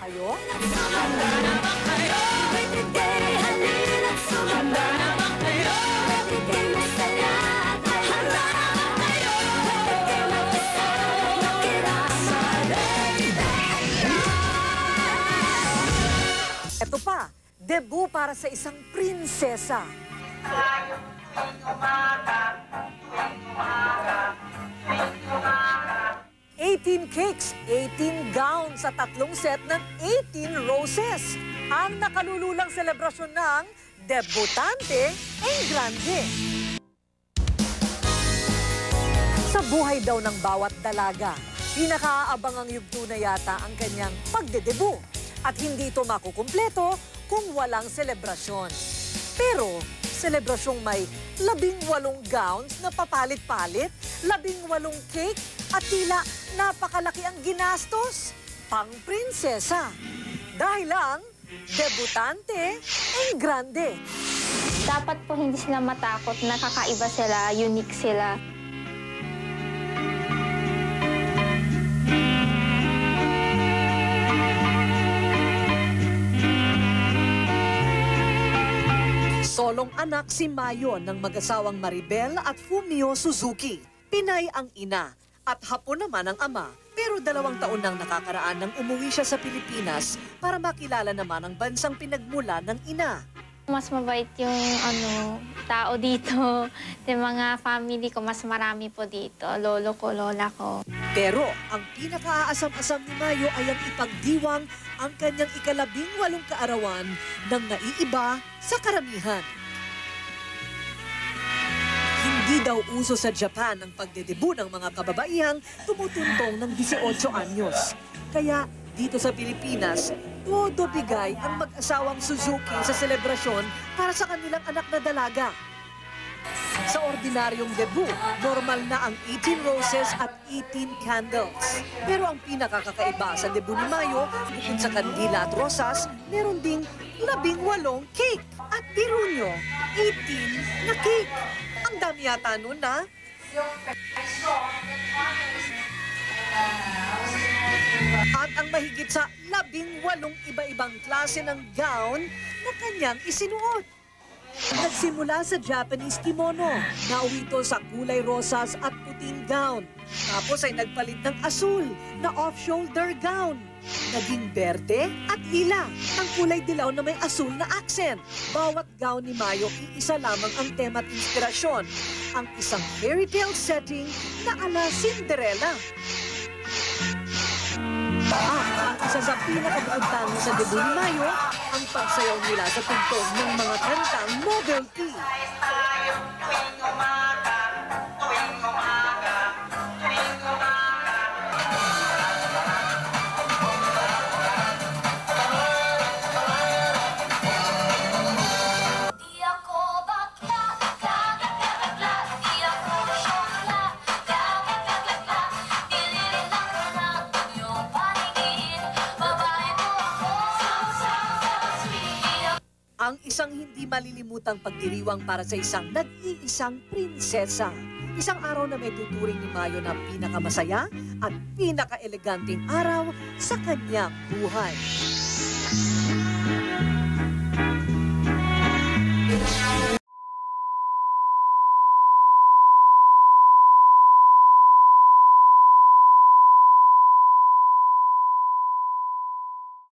Mayo? Ito pa, debut para sa isang prinsesa. 18 cakes, 18 gowns sa 3 set ng 18 roses. Ang nakalululang selebrasyon ng debutante en grande. Sa buhay daw ng bawat dalaga, pinakaabang ang yugto na yata ang kanyang pagdedebu. At hindi ito makukumpleto kung walang selebrasyon. Pero selebrasyong may 18 gowns na papalit-palit, 18 cake at tila napakalaki ang ginastos. Pang prinsesa. Dahil lang, debutante en grande. Dapat po hindi sila matakot na kakaiba sila, unique sila. Solong anak si Mayo ng mag-asawang Maribel at Fumio Suzuki. Pinay ang ina at Hapon naman ang ama. Pero 2 taon nang nakakaraan nang umuwi siya sa Pilipinas para makilala naman ang bansang pinagmula ng ina. Mas mabait yung tao dito. Yung mga family ko, mas marami po dito. Lolo ko, lola ko. Pero ang pinaka-aasam-asam ni Mayo ay ang ipagdiwang ang kanyang ika-18 kaarawan ng naiiba sa karamihan. Hindi daw uso sa Japan ang pagdedebu ng mga kababaihang tumutuntong ng 18 anyos. Kaya dito sa Pilipinas, todo bigay ang mag-asawang Suzuki sa selebrasyon para sa kanilang anak na dalaga. Sa ordinaryong debut, normal na ang 18 roses at 18 candles. Pero ang pinakakakaiba sa debut ni Mayo, bukod sa kandila at rosas, meron ding 18 cake. At biro nyo, 18 na cake. Ang dami yata nun, na? At ang mahigit sa 18 iba-ibang klase ng gown na kanyang isinuot. Nagsimula sa Japanese kimono, nauwi ito sa kulay rosas at puting gown. Tapos ay nagpalit ng asul na off-shoulder gown. Naging berde at lila, ang kulay dilaw na may asul na accent. Bawat gown ni Mayo, iisa lamang ang tema at inspirasyon. Ang isang fairy tale setting na ala Cinderella. Ang isa sa pinakabukod-tangi sa debut ni Mayo, ang pagsayaw nila sa tugtog ng mga kantang novelty. Ang isang hindi malilimutang pagdiriwang para sa isang nag-iisang prinsesa. Isang araw na may tuturing ni Mayo na pinakamasaya at pinaka-eleganteng araw sa kanyang buhay.